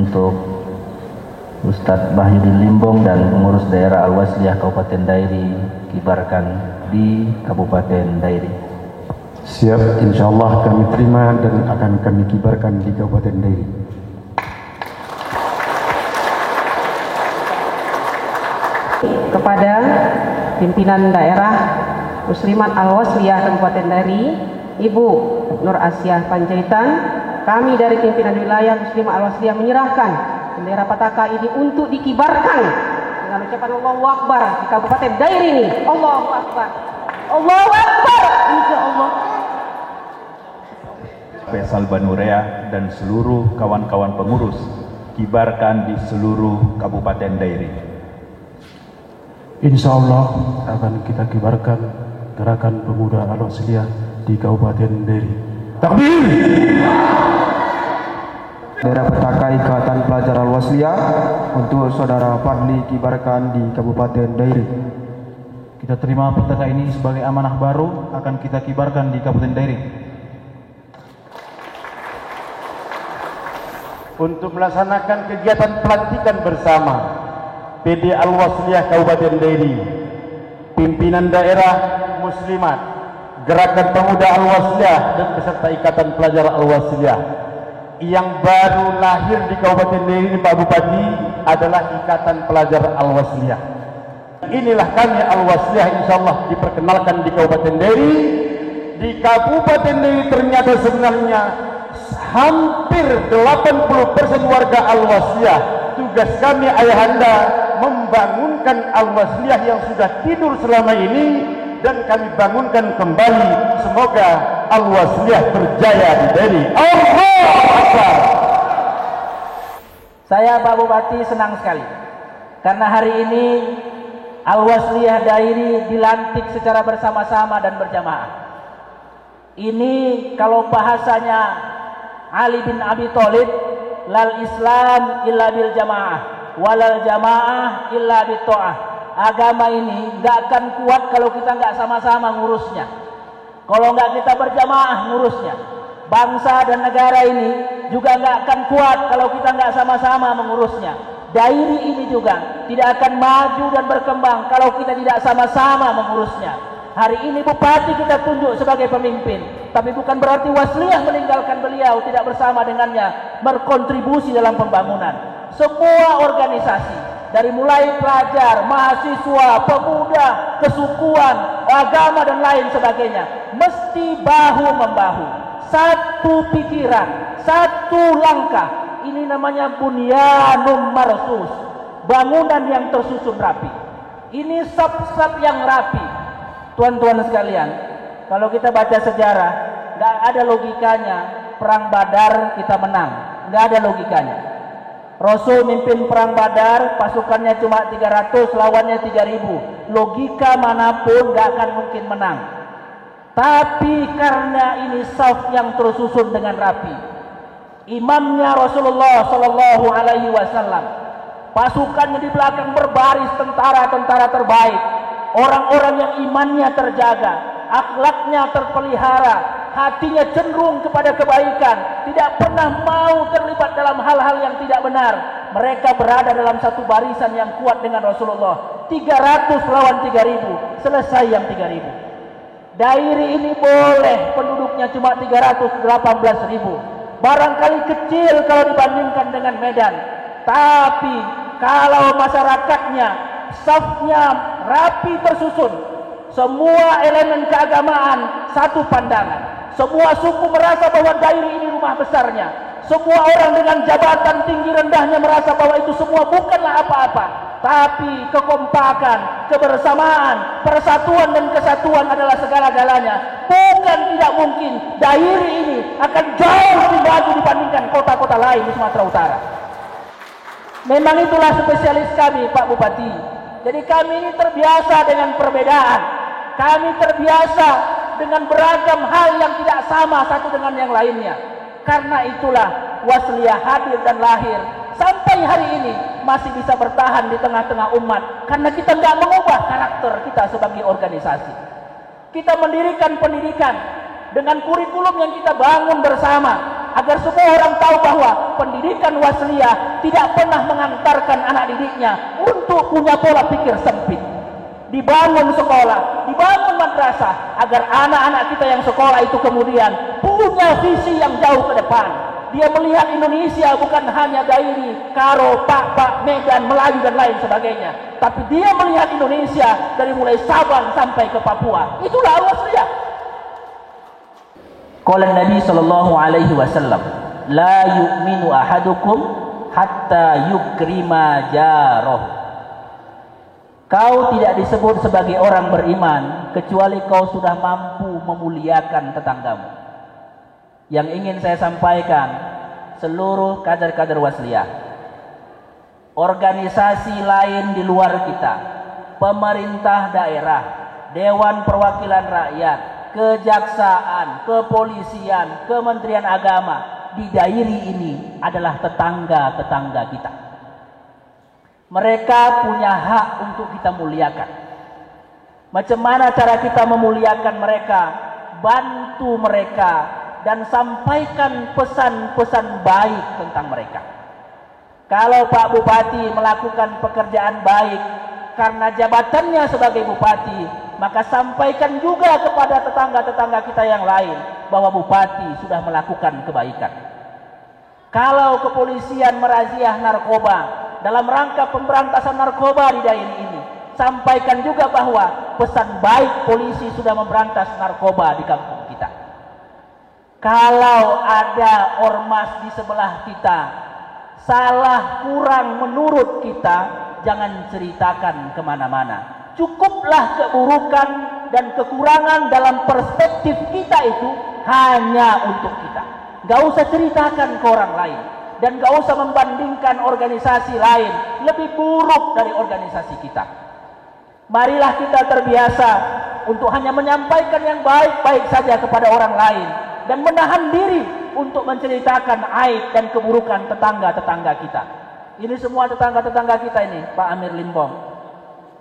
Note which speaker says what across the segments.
Speaker 1: untuk Ustadz Bahyudin Limbong dan pengurus daerah Al-Wasliyah Kabupaten Dairi kibarkan di Kabupaten Dairi.
Speaker 2: Siap, insya Allah kami terima dan akan kami kibarkan di Kabupaten Dairi.
Speaker 3: Kepada pimpinan daerah Muslimat Al-Wasliyah Kabupaten Dairi, Ibu Nur Asyah Panjaitan, kami dari pimpinan wilayah Muslimat Al-Wasliyah menyerahkan bendera Pataka ini untuk dikibarkan dengan ucapan Allahu Akbar di Kabupaten Dairi ini. Allahu Akbar, Allahu Akbar, insya Allah.
Speaker 4: Faisal Banurea dan seluruh kawan-kawan pengurus kibarkan di seluruh Kabupaten Dairi.
Speaker 2: Insya Allah akan kita kibarkan gerakan pemuda Al-Wasliyah di Kabupaten Dairi. Takbir!
Speaker 5: Bendera Pataka Ikatan Pelajar Al-Wasliyah untuk Saudara Fadli kibarkan di Kabupaten Dairi.
Speaker 6: Kita terima Pataka ini sebagai amanah baru, akan kita kibarkan di Kabupaten Dairi.
Speaker 2: Untuk melaksanakan kegiatan pelantikan bersama PD Al-Wasliyah Kabupaten Dairi, pimpinan daerah Muslimat, Gerakan Pemuda Al-Wasliyah dan peserta Ikatan Pelajar Al-Wasliyah yang baru lahir di Kabupaten Dairi, Pak Bupati, adalah Ikatan Pelajar Al-Wasliyah. Inilah kami Al-Wasliyah, insyaallah diperkenalkan di Kabupaten Dairi. Di Kabupaten Dairi ternyata sebenarnya hampir 80% warga Al-Wasliyah. Tugas kami ayahanda membangunkan Al-Wasliyah yang sudah tidur selama ini, dan kami bangunkan kembali. Semoga Al-Wasliyah berjaya di Dairi. Allahu Akbar.
Speaker 7: Saya Pak Bupati senang sekali karena hari ini Al-Wasliyah Dairi dilantik secara bersama-sama dan berjamaah. Ini kalau bahasanya Ali bin Abi Thalib, lal Islam illa bil jamaah, walal jamaah illa bit ta'ah. Agama ini nggak akan kuat kalau kita nggak sama-sama ngurusnya. Kalau nggak kita berjamaah ngurusnya. Bangsa dan negara ini juga nggak akan kuat kalau kita nggak sama-sama mengurusnya. Dairi ini juga tidak akan maju dan berkembang kalau kita tidak sama-sama mengurusnya. Hari ini Bupati kita tunjuk sebagai pemimpin, tapi bukan berarti Wasliyah meninggalkan beliau, tidak bersama dengannya berkontribusi dalam pembangunan. Semua organisasi, dari mulai pelajar, mahasiswa, pemuda, kesukuan, agama dan lain sebagainya, mesti bahu-membahu, satu pikiran, satu langkah. Ini namanya bunyanum marsus, bangunan yang tersusun rapi. Ini sab-sab yang rapi. Tuan-tuan sekalian, kalau kita baca sejarah, nggak ada logikanya perang Badar kita menang, nggak ada logikanya. Rasul mimpin perang Badar, pasukannya cuma 300, lawannya 3000. Logika manapun nggak akan mungkin menang. Tapi karena ini saf yang tersusun dengan rapi, imamnya Rasulullah Shallallahu Alaihi Wasallam, pasukannya di belakang berbaris, tentara-tentara terbaik. Orang-orang yang imannya terjaga, akhlaknya terpelihara, hatinya cenderung kepada kebaikan, tidak pernah mau terlibat dalam hal-hal yang tidak benar. Mereka berada dalam satu barisan yang kuat dengan Rasulullah. 300 lawan 3000, selesai yang 3000. Dairi ini boleh penduduknya cuma 318.000. Barangkali kecil kalau dibandingkan dengan Medan. Tapi kalau masyarakatnya, safnya rapi tersusun, semua elemen keagamaan satu pandangan, semua suku merasa bahwa Dairi ini rumah besarnya, semua orang dengan jabatan tinggi rendahnya merasa bahwa itu semua bukanlah apa-apa, tapi kekompakan, kebersamaan, persatuan dan kesatuan adalah segala-galanya. Bukan tidak mungkin Dairi ini akan jauh lebih maju dibandingkan kota-kota lain di Sumatera Utara. Memang itulah spesialis kami, Pak Bupati. Jadi kami ini terbiasa dengan perbedaan. Kami terbiasa dengan beragam hal yang tidak sama satu dengan yang lainnya. Karena itulah Wasliyah hadir dan lahir. Sampai hari ini masih bisa bertahan di tengah-tengah umat. Karena kita nggak mengubah karakter kita sebagai organisasi. Kita mendirikan pendidikan dengan kurikulum yang kita bangun bersama. agar semua orang tahu bahwa pendidikan wasliyah tidak pernah mengantarkan anak didiknya untuk punya pola pikir sempit. Dibangun sekolah, dibangun madrasah, agar anak-anak kita yang sekolah itu kemudian punya visi yang jauh ke depan. Dia melihat Indonesia bukan hanya Dairi, Karo, Pak, Medan, Melayu dan lain sebagainya, tapi dia melihat Indonesia dari mulai Sabang sampai ke Papua. Itulah al-wasliyah. Qala Nabi sallallahu alaihi wasallam, la yu'minu ahadukum hatta yukrima jarahu. Kau tidak disebut sebagai orang beriman kecuali kau sudah mampu memuliakan tetanggamu. Yang ingin saya sampaikan, seluruh kader-kader wasliyah, organisasi lain di luar kita, pemerintah daerah, Dewan Perwakilan Rakyat, kejaksaan, kepolisian, Kementerian Agama, di Dairi ini adalah tetangga-tetangga kita. Mereka punya hak untuk kita muliakan. Macam mana cara kita memuliakan mereka? Bantu mereka dan sampaikan pesan-pesan baik tentang mereka. Kalau Pak Bupati melakukan pekerjaan baik karena jabatannya sebagai bupati, maka sampaikan juga kepada tetangga-tetangga kita yang lain bahwa bupati sudah melakukan kebaikan. Kalau kepolisian merazia narkoba dalam rangka pemberantasan narkoba di daerah ini, sampaikan juga bahwa pesan baik polisi sudah memberantas narkoba di kampung kita. Kalau ada ormas di sebelah kita salah kurang menurut kita, jangan ceritakan kemana-mana. Cukuplah keburukan dan kekurangan dalam perspektif kita itu hanya untuk kita. Gak usah ceritakan ke orang lain. Dan gak usah membandingkan organisasi lain lebih buruk dari organisasi kita. Marilah kita terbiasa untuk hanya menyampaikan yang baik-baik saja kepada orang lain dan menahan diri untuk menceritakan aib dan keburukan tetangga-tetangga kita. Ini semua tetangga-tetangga kita ini, Pak Amir Limbong.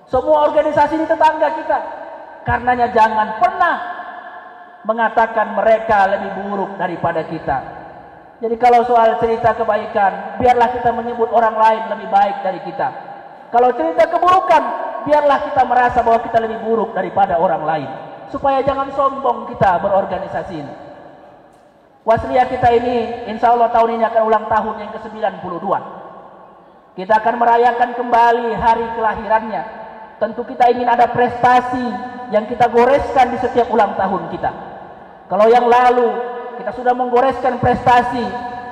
Speaker 7: Semua organisasi ini tetangga kita. Karenanya jangan pernah mengatakan mereka lebih buruk daripada kita. Jadi kalau soal cerita kebaikan, biarlah kita menyebut orang lain lebih baik dari kita. Kalau cerita keburukan, biarlah kita merasa bahwa kita lebih buruk daripada orang lain. Supaya jangan sombong kita berorganisasi ini. Wasliyah kita ini, insya Allah tahun ini akan ulang tahun yang ke-92. Kita akan merayakan kembali hari kelahirannya. Tentu kita ingin ada prestasi yang kita goreskan di setiap ulang tahun kita. Kalau yang lalu kita sudah menggoreskan prestasi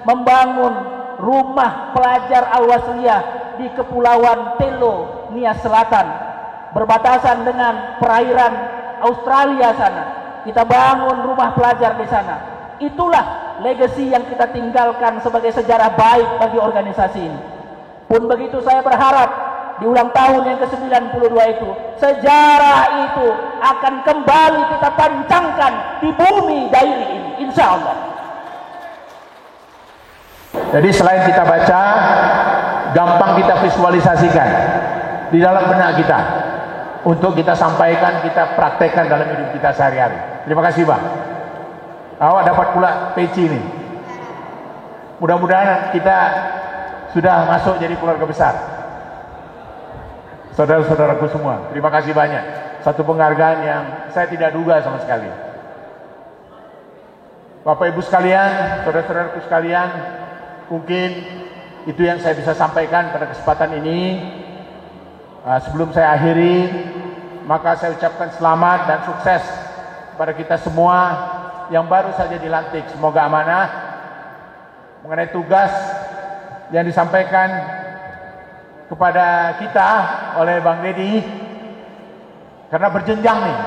Speaker 7: membangun rumah pelajar Al-Wasliyah di Kepulauan Telo, Nias Selatan, berbatasan dengan perairan Australia sana. Kita bangun rumah pelajar di sana. Itulah legacy yang kita tinggalkan sebagai sejarah baik bagi organisasi ini. Pun begitu saya berharap di ulang tahun yang ke-92 itu, sejarah itu akan kembali kita pancangkan di bumi Dairi ini, insya Allah.
Speaker 8: Jadi selain kita baca, gampang kita visualisasikan di dalam benak kita untuk kita sampaikan, kita praktekkan dalam hidup kita sehari-hari. Terima kasih Bang. Awak dapat pula peci ini. Mudah-mudahan kita sudah masuk jadi keluarga besar. Saudara-saudaraku semua, terima kasih banyak. Satu penghargaan yang saya tidak duga sama sekali. Bapak Ibu sekalian, saudara-saudaraku sekalian, mungkin itu yang saya bisa sampaikan pada kesempatan ini. Sebelum saya akhiri, maka saya ucapkan selamat dan sukses kepada kita semua yang baru saja dilantik. Semoga amanah mengenai tugas yang disampaikan kepada kita oleh Bang Deddy, karena berjenjang nih.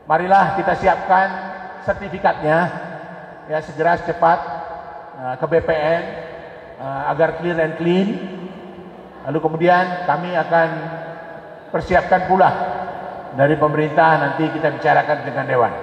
Speaker 8: Marilah kita siapkan sertifikatnya ya segera secepat ke BPN agar clear and clean. Lalu kemudian kami akan persiapkan pula dari pemerintah, nanti kita bicarakan dengan Dewan.